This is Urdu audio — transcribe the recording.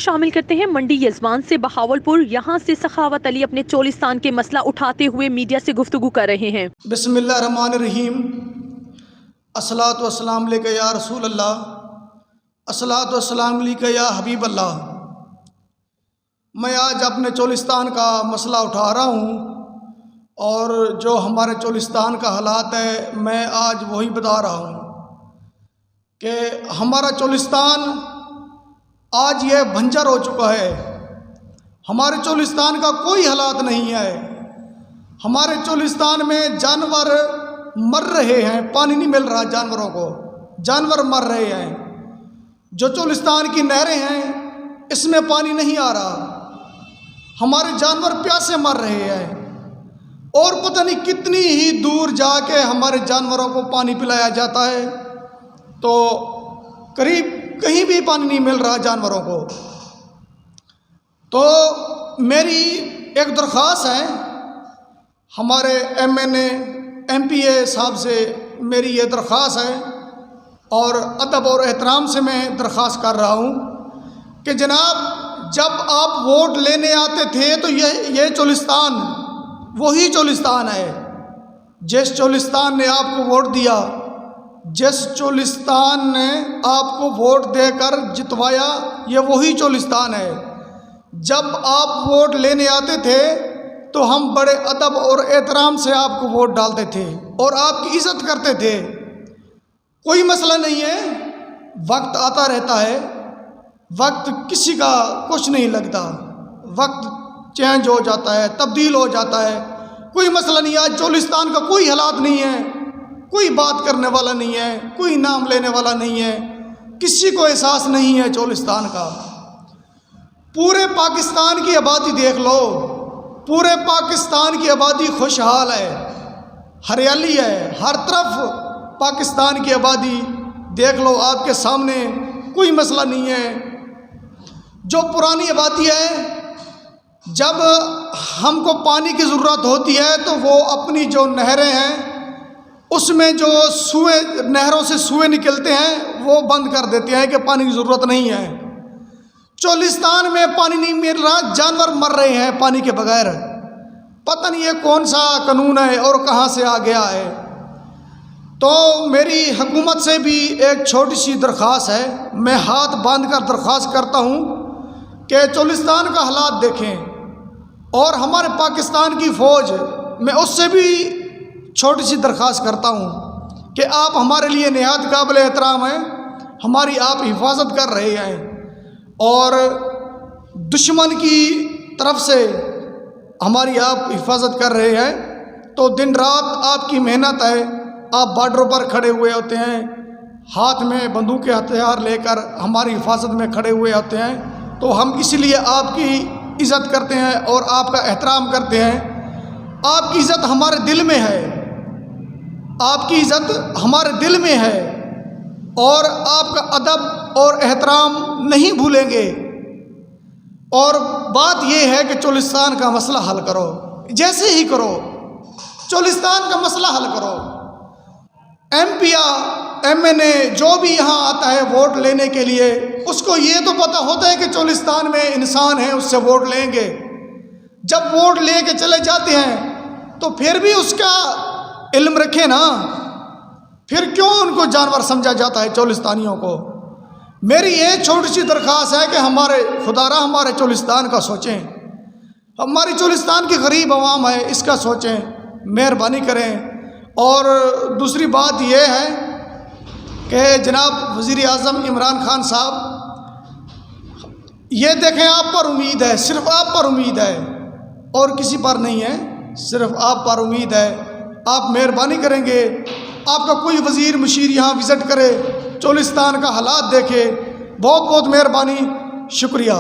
شامل کرتے ہیں منڈی یزوان سے بہاولپور۔ یہاں سے سخاوت علی اپنے چولستان کے مسئلہ اٹھاتے ہوئے میڈیا سے گفتگو کر رہے ہیں۔ بسم اللہ الرحمن الرحیم۔ الصلاۃ والسلام علیک یا رسول اللہ، الصلاۃ والسلام علیک یا حبیب اللہ۔ میں آج اپنے چولستان کا مسئلہ اٹھا رہا ہوں، اور جو ہمارے چولستان کا حالات ہے میں آج وہی بتا رہا ہوں کہ ہمارا چولستان آج یہ بنجر ہو چکا ہے۔ ہمارے چولستان کا کوئی حالات نہیں ہے۔ ہمارے چولستان میں جانور مر رہے ہیں، پانی نہیں مل رہا جانوروں کو، جانور مر رہے ہیں۔ جو چولستان کی نہریں ہیں اس میں پانی نہیں آ رہا، ہمارے جانور پیاسے مر رہے ہیں، اور پتہ نہیں کتنی ہی دور جا کے ہمارے جانوروں کو پانی پلایا جاتا ہے، تو قریب کہیں بھی پانی نہیں مل رہا جانوروں کو۔ تو میری ایک درخواست ہے ہمارے ایم پی اے صاحب سے، میری یہ درخواست ہے، اور ادب اور احترام سے میں درخواست کر رہا ہوں کہ جناب، جب آپ ووٹ لینے آتے تھے تو یہ چولستان وہی چولستان ہے۔ جس چولستان نے آپ کو ووٹ دیا، جس چولستان نے آپ کو ووٹ دے کر جتوایا، یہ وہی چولستان ہے۔ جب آپ ووٹ لینے آتے تھے تو ہم بڑے ادب اور احترام سے آپ کو ووٹ ڈالتے تھے اور آپ کی عزت کرتے تھے۔ کوئی مسئلہ نہیں ہے، وقت آتا رہتا ہے، وقت کسی کا کچھ نہیں لگتا، وقت چینج ہو جاتا ہے، تبدیل ہو جاتا ہے، کوئی مسئلہ نہیں۔ آج چولستان کا کوئی حالات نہیں ہے، کوئی بات کرنے والا نہیں ہے، کوئی نام لینے والا نہیں ہے، کسی کو احساس نہیں ہے چولستان کا۔ پورے پاکستان کی آبادی دیکھ لو، پورے پاکستان کی آبادی خوشحال ہے، ہریالی ہے، ہر طرف پاکستان کی آبادی دیکھ لو آپ کے سامنے، کوئی مسئلہ نہیں ہے۔ جو پرانی آبادی ہے، جب ہم کو پانی کی ضرورت ہوتی ہے تو وہ اپنی جو نہریں ہیں اس میں جو نہروں سے سوئے نکلتے ہیں وہ بند کر دیتے ہیں کہ پانی کی ضرورت نہیں ہے۔ چولستان میں پانی نہیں مل رہا، جانور مر رہے ہیں پانی کے بغیر۔ پتہ نہیں یہ کون سا قانون ہے اور کہاں سے آ گیا ہے۔ تو میری حکومت سے بھی ایک چھوٹی سی درخواست ہے، میں ہاتھ باندھ کر درخواست کرتا ہوں کہ چولستان کا حالات دیکھیں، اور ہمارے پاکستان کی فوج، میں اس سے بھی چھوٹی سی درخواست کرتا ہوں کہ آپ ہمارے لیے نہایت قابل احترام ہیں، ہماری آپ حفاظت کر رہے ہیں، اور دشمن کی طرف سے ہماری آپ حفاظت کر رہے ہیں۔ تو دن رات آپ کی محنت ہے، آپ بارڈروں پر کھڑے ہوئے ہوتے ہیں، ہاتھ میں بندوق کے ہتھیار لے کر ہماری حفاظت میں کھڑے ہوئے ہوتے ہیں، تو ہم اسی لیے آپ کی عزت کرتے ہیں اور آپ کا احترام کرتے ہیں۔ آپ کی عزت ہمارے دل میں ہے، آپ کی عزت ہمارے دل میں ہے، اور آپ کا ادب اور احترام نہیں بھولیں گے۔ اور بات یہ ہے کہ چولستان کا مسئلہ حل کرو، جیسے ہی کرو، چولستان کا مسئلہ حل کرو۔ ایم این اے جو بھی یہاں آتا ہے ووٹ لینے کے لیے، اس کو یہ تو پتہ ہوتا ہے کہ چولستان میں انسان ہیں، اس سے ووٹ لیں گے۔ جب ووٹ لے کے چلے جاتے ہیں تو پھر بھی اس کا علم رکھیں نا، پھر کیوں ان کو جانور سمجھا جاتا ہے چولستانیوں کو؟ میری یہ چھوٹی سی درخواست ہے کہ ہمارے چولستان کا سوچیں، ہماری چولستان کی غریب عوام ہے، اس کا سوچیں، مہربانی کریں۔ اور دوسری بات یہ ہے کہ جناب وزیر اعظم عمران خان صاحب، یہ دیکھیں آپ پر امید ہے، صرف آپ پر امید ہے اور کسی پر نہیں ہے، صرف آپ پر امید ہے۔ آپ مہربانی کریں گے، آپ کا کوئی وزیر مشیر یہاں وزٹ کرے، چولستان کا حالات دیکھے، بہت بہت مہربانی، شکریہ۔